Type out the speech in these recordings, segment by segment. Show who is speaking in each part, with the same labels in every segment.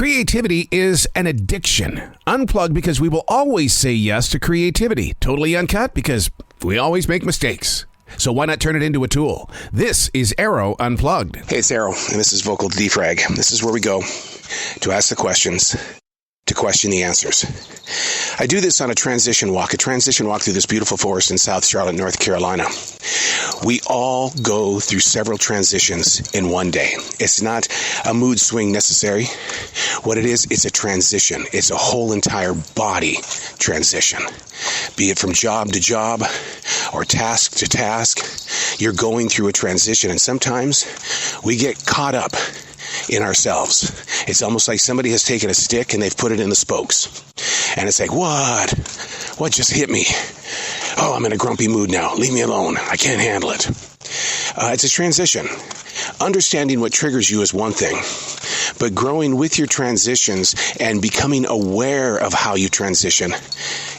Speaker 1: Creativity is an addiction. Unplugged because we will always say yes to creativity. Totally uncut because we always make mistakes. So why not turn it into a tool? This is Arroe Unplugged.
Speaker 2: Hey, it's Arroe, and this is Vocal Frag. This is where we go to ask the questions, to question the answers. I do this on a transition walk through this beautiful forest in South Charlotte, North Carolina. We all go through several transitions in one day. It's not a mood swing necessary. What it is, it's a transition. It's a whole entire body transition. Be it from job to job or task to task, you're going through a transition. And sometimes we get caught up in ourselves. It's almost like somebody has taken a stick and they've put it in the spokes. And it's like, what just hit me? Oh, I'm in a grumpy mood now. Leave me alone. I can't handle it. It's a transition. Understanding what triggers you is one thing, but growing with your transitions and becoming aware of how you transition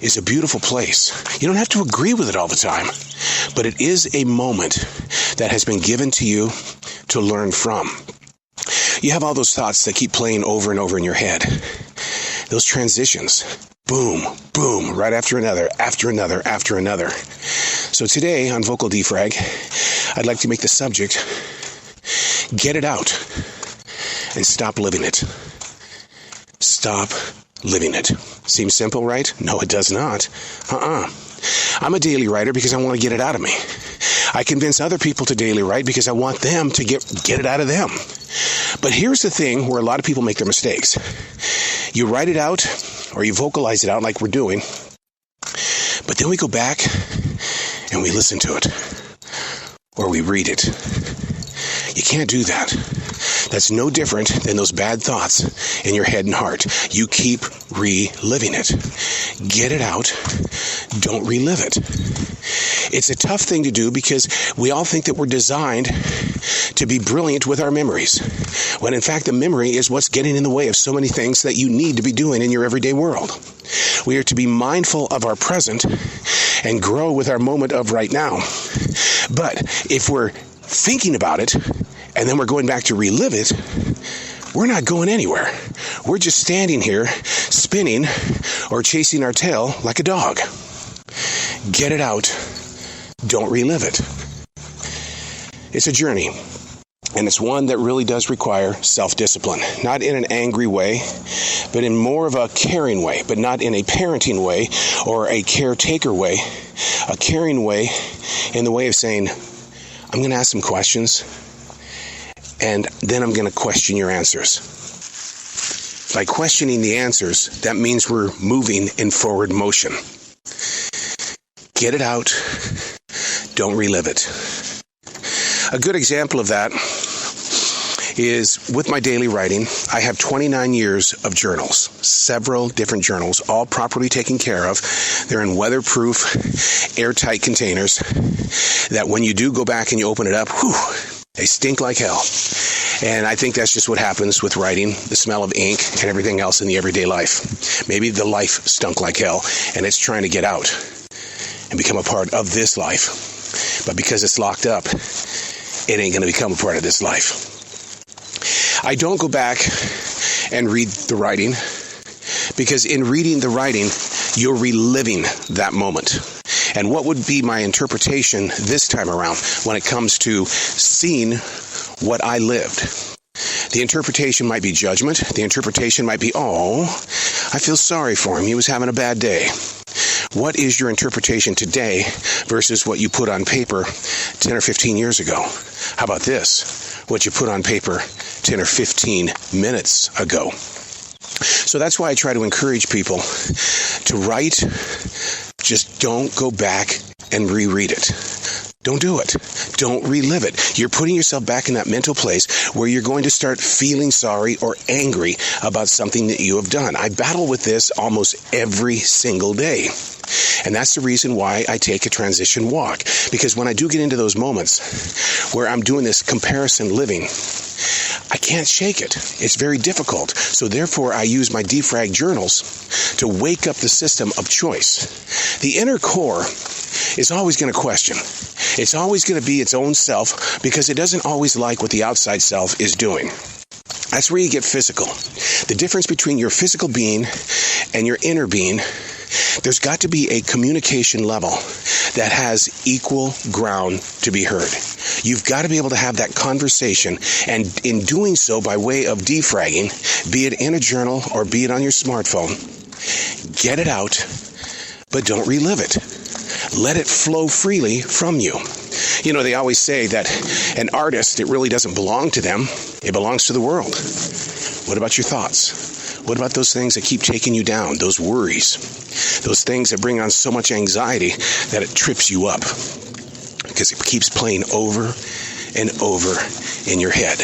Speaker 2: is a beautiful place. You don't have to agree with it all the time, but it is a moment that has been given to you to learn from. You have all those thoughts that keep playing over and over in your head. Those transitions, boom, boom, right after another, after another, after another. So today on Vocal Frag, I'd like to make the subject, get it out and stop living it. Stop living it. Seems simple, right? No, it does not. I'm a daily writer because I want to get it out of me. I convince other people to daily write because I want them to get it out of them. But here's the thing where a lot of people make their mistakes. You write it out or you vocalize it out like we're doing, but then we go back and we listen to it or we read it. You can't do that. That's no different than those bad thoughts in your head and heart. You keep reliving it. Get it out. Don't relive it. It's a tough thing to do because we all think that we're designed to be brilliant with our memories, when in fact the memory is what's getting in the way of so many things that you need to be doing in your everyday world. We are to be mindful of our present and grow with our moment of right now. But if we're thinking about it and then we're going back to relive it, we're not going anywhere. We're just standing here spinning or chasing our tail like a dog. Get it out. Don't relive it. It's a journey, and it's one that really does require self-discipline, not in an angry way, but in more of a caring way, but not in a parenting way or a caretaker way, a caring way in the way of saying, I'm going to ask some questions, and then I'm going to question your answers. By questioning the answers, that means we're moving in forward motion. Get it out. Don't relive it. A good example of that is with my daily writing. I have 29 years of journals, several different journals, all properly taken care of. They're in weatherproof, airtight containers that when you do go back and you open it up, they stink like hell. And I think that's just what happens with writing, the smell of ink and everything else in the everyday life. Maybe the life stunk like hell and it's trying to get out and become a part of this life. But because it's locked up, it ain't going to become a part of this life. I don't go back and read the writing because in reading the writing, you're reliving that moment. And what would be my interpretation this time around when it comes to seeing what I lived? The interpretation might be judgment. The interpretation might be, oh, I feel sorry for him. He was having a bad day. What is your interpretation today versus what you put on paper 10 or 15 years ago? How about this? What you put on paper 10 or 15 minutes ago. So that's why I try to encourage people to write. Just don't go back and reread it. Don't do it. Don't relive it. You're putting yourself back in that mental place where you're going to start feeling sorry or angry about something that you have done. I battle with this almost every single day. And that's the reason why I take a transition walk. Because when I do get into those moments where I'm doing this comparison living, I can't shake it. It's very difficult. So therefore, I use my defrag journals to wake up the system of choice. The inner core is always going to question. It's always going to be its own self because it doesn't always like what the outside self is doing. That's where you get physical. The difference between your physical being and your inner being, there's got to be a communication level that has equal ground to be heard. You've got to be able to have that conversation, and in doing so by way of defragging, be it in a journal or be it on your smartphone, get it out, but don't relive it. Let it flow freely from you. You know, they always say that an artist, it really doesn't belong to them. It belongs to the world. What about your thoughts? What about those things that keep taking you down, those worries, those things that bring on so much anxiety that it trips you up because it keeps playing over and over in your head?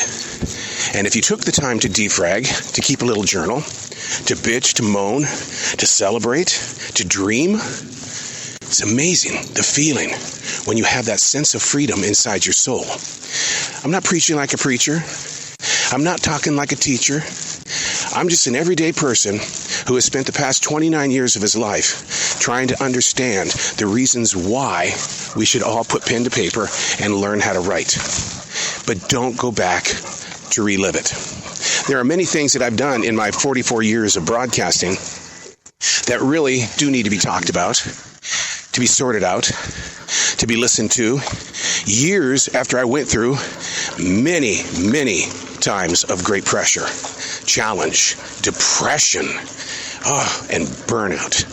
Speaker 2: And if you took the time to defrag, to keep a little journal, to bitch, to moan, to celebrate, to dream, it's amazing the feeling when you have that sense of freedom inside your soul. I'm not preaching like a preacher. I'm not talking like a teacher. I'm just an everyday person who has spent the past 29 years of his life trying to understand the reasons why we should all put pen to paper and learn how to write. But don't go back to relive it. There are many things that I've done in my 44 years of broadcasting that really do need to be talked about, to be sorted out, to be listened to, years after I went through many, many times of great pressure, challenge, depression, and burnout.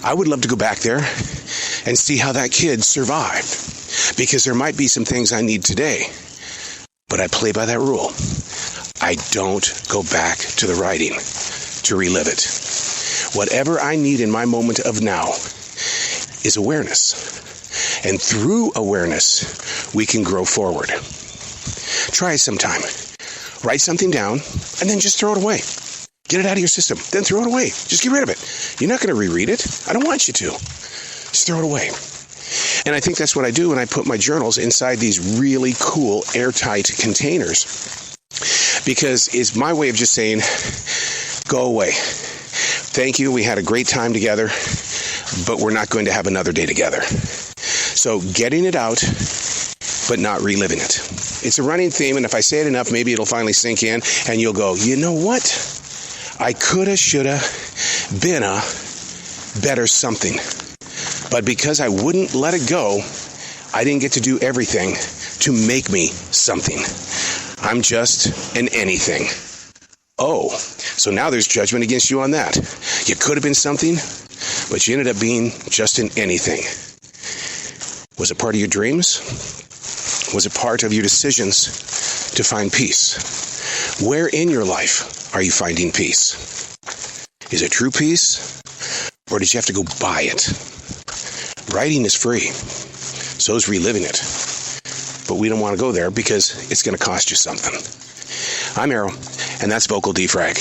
Speaker 2: I would love to go back there and see how that kid survived, because there might be some things I need today, but I play by that rule. I don't go back to the writing to relive it. Whatever I need in my moment of now is awareness. And through awareness, we can grow forward. Try it sometime. Write something down and then just throw it away. Get it out of your system. Then throw it away. Just get rid of it. You're not going to reread it. I don't want you to. Just throw it away. And I think that's what I do when I put my journals inside these really cool airtight containers. Because it's my way of just saying, go away. Thank you. We had a great time together, but we're not going to have another day together. So getting it out, but not reliving it. It's a running theme, and if I say it enough, maybe it'll finally sink in, and you'll go, you know what? I coulda, shoulda, been a better something. But because I wouldn't let it go, I didn't get to do everything to make me something. I'm just an anything. Oh, so now there's judgment against you on that. You could have been something, but you ended up being just an anything. Was it part of your dreams? Was it part of your decisions to find peace? Where in your life are you finding peace? Is it true peace, or did you have to go buy it? Writing is free. So is reliving it. But we don't want to go there because it's going to cost you something. I'm Arroe, and that's Vocal Defrag.